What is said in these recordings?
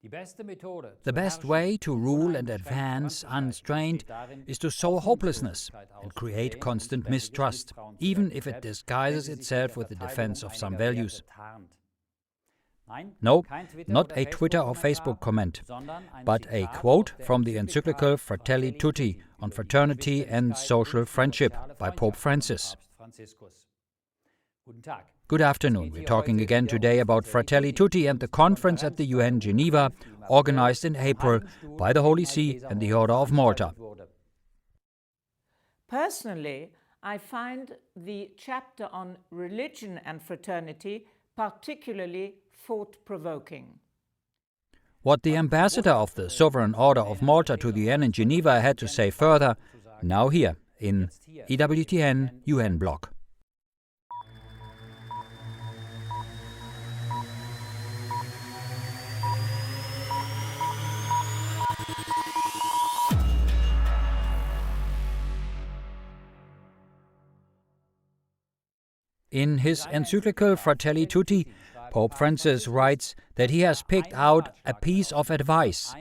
The best way to rule and advance unstrained is to sow hopelessness and create constant mistrust, even if it disguises itself with the defense of some values. No, not a Twitter or Facebook comment, but a quote from the encyclical Fratelli Tutti on fraternity and social friendship by Pope Francis. Good afternoon. We're talking again today about Fratelli Tutti and the conference at the UN Geneva, organized in April by the Holy See and the Order of Malta. Personally, I find the chapter on religion and fraternity particularly thought-provoking. What the ambassador of the Sovereign Order of Malta to the UN in Geneva had to say further, now here in EWTN UN BLOG. In his encyclical Fratelli Tutti, Pope Francis writes that he has picked out a piece of advice,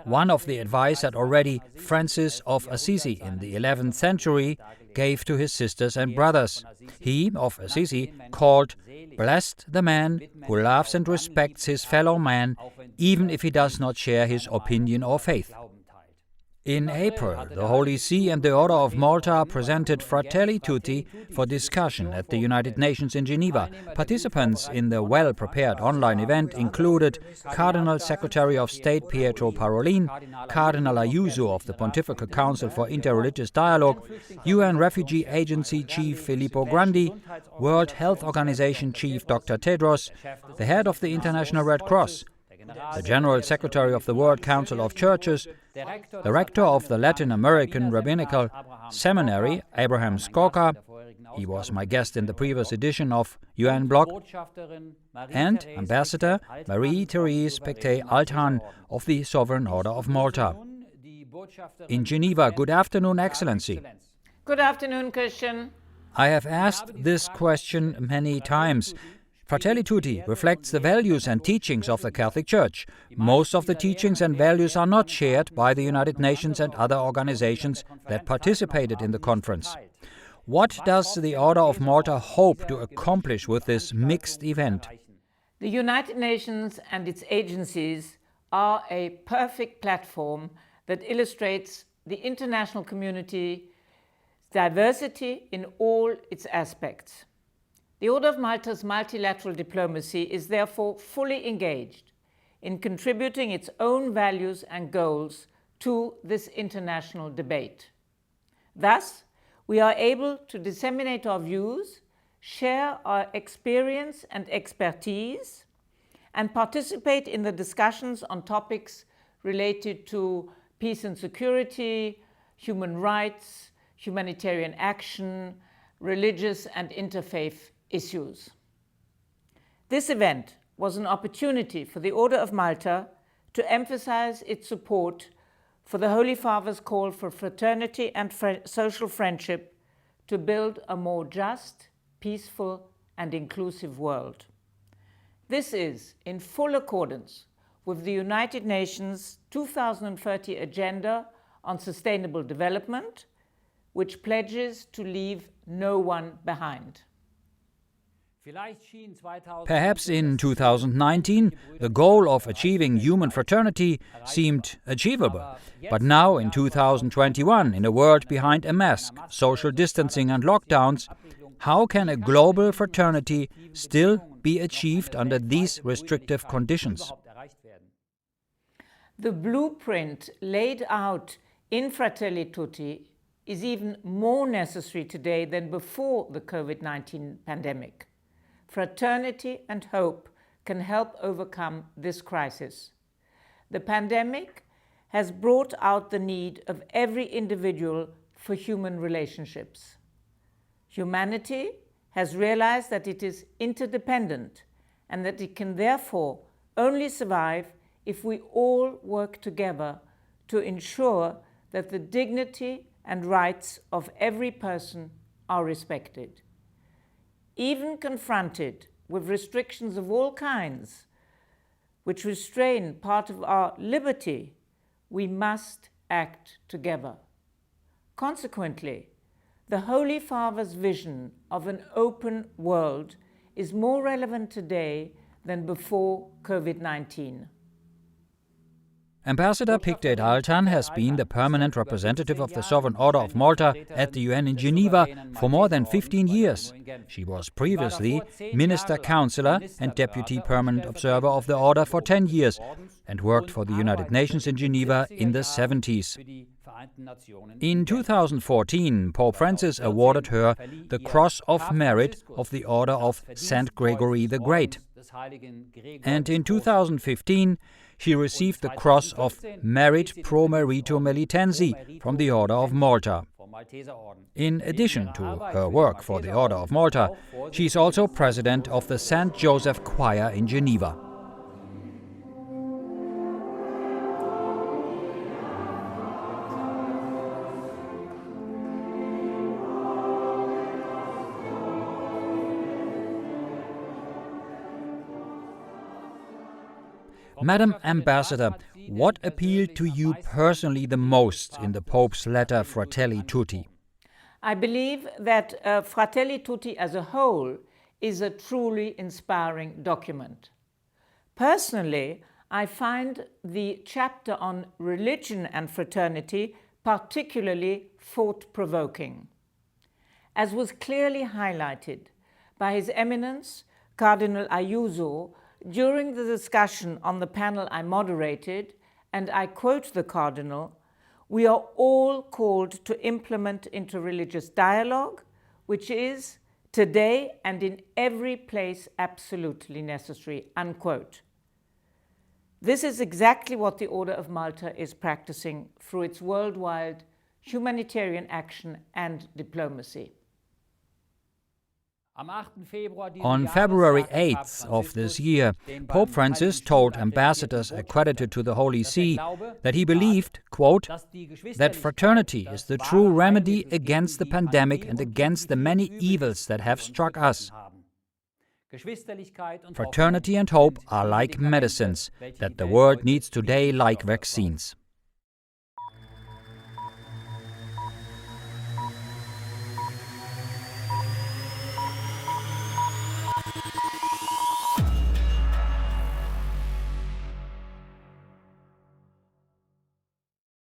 one of the advice that already Francis of Assisi in the 11th century gave to his sisters and brothers. He, of Assisi, called, "Blessed the man who loves and respects his fellow man, even if he does not share his opinion or faith." In April, the Holy See and the Order of Malta presented Fratelli Tutti for discussion at the United Nations in Geneva. Participants in the well-prepared online event included Cardinal Secretary of State Pietro Parolin, Cardinal Ayuso of the Pontifical Council for Interreligious Dialogue, UN Refugee Agency Chief Filippo Grandi, World Health Organization Chief Dr. Tedros, the head of the International Red Cross, the General Secretary of the World Council of Churches, the rector of the Latin American Rabbinical Seminary, Abraham Skorka, he was my guest in the previous edition of UN BLOG, and Ambassador Marie-Therese Pictet-Althann of the Sovereign Order of Malta. In Geneva, good afternoon, Excellency. Good afternoon, Christian. I have asked this question many times. Fratelli Tutti reflects the values and teachings of the Catholic Church. Most of the teachings and values are not shared by the United Nations and other organizations that participated in the conference. What does the Order of Malta hope to accomplish with this mixed event? The United Nations and its agencies are a perfect platform that illustrates the international community's diversity in all its aspects. The Order of Malta's multilateral diplomacy is therefore fully engaged in contributing its own values and goals to this international debate. Thus, we are able to disseminate our views, share our experience and expertise, and participate in the discussions on topics related to peace and security, human rights, humanitarian action, religious and interfaith issues. This event was an opportunity for the Order of Malta to emphasize its support for the Holy Father's call for fraternity and social friendship to build a more just, peaceful, and inclusive world. This is in full accordance with the United Nations 2030 Agenda on Sustainable Development, which pledges to leave no one behind. Perhaps in 2019, the goal of achieving human fraternity seemed achievable. But now, in 2021, in a world behind a mask, social distancing and lockdowns, how can a global fraternity still be achieved under these restrictive conditions? The blueprint laid out in Fratelli Tutti is even more necessary today than before the COVID-19 pandemic. Fraternity and hope can help overcome this crisis. The pandemic has brought out the need of every individual for human relationships. Humanity has realized that it is interdependent and that it can therefore only survive if we all work together to ensure that the dignity and rights of every person are respected. Even confronted with restrictions of all kinds, which restrain part of our liberty, we must act together. Consequently, the Holy Father's vision of an open world is more relevant today than before COVID-19. Ambassador Pictet-Althann has been the permanent representative of the Sovereign Order of Malta at the UN in Geneva for more than 15 years. She was previously Minister Counselor and Deputy Permanent Observer of the Order for 10 years and worked for the United Nations in Geneva in the 70s. In 2014, Pope Francis awarded her the Cross of Merit of the Order of St. Gregory the Great. And in 2015, she received the Cross of Merit Pro Merito Melitensi from the Order of Malta. In addition to her work for the Order of Malta, she is also president of the St. Joseph Choir in Geneva. Madam Ambassador, what appealed to you personally the most in the Pope's letter Fratelli Tutti? I believe that Fratelli Tutti as a whole is a truly inspiring document. Personally, I find the chapter on religion and fraternity particularly thought-provoking. As was clearly highlighted by His Eminence, Cardinal Ayuso, during the discussion on the panel I moderated, and I quote the Cardinal, "We are all called to implement interreligious dialogue, which is today and in every place absolutely necessary," unquote. This is exactly what the Order of Malta is practicing through its worldwide humanitarian action and diplomacy. On February 8th of this year, Pope Francis told ambassadors accredited to the Holy See that he believed, quote, that fraternity is the true remedy against the pandemic and against the many evils that have struck us. Fraternity and hope are like medicines that the world needs today like vaccines.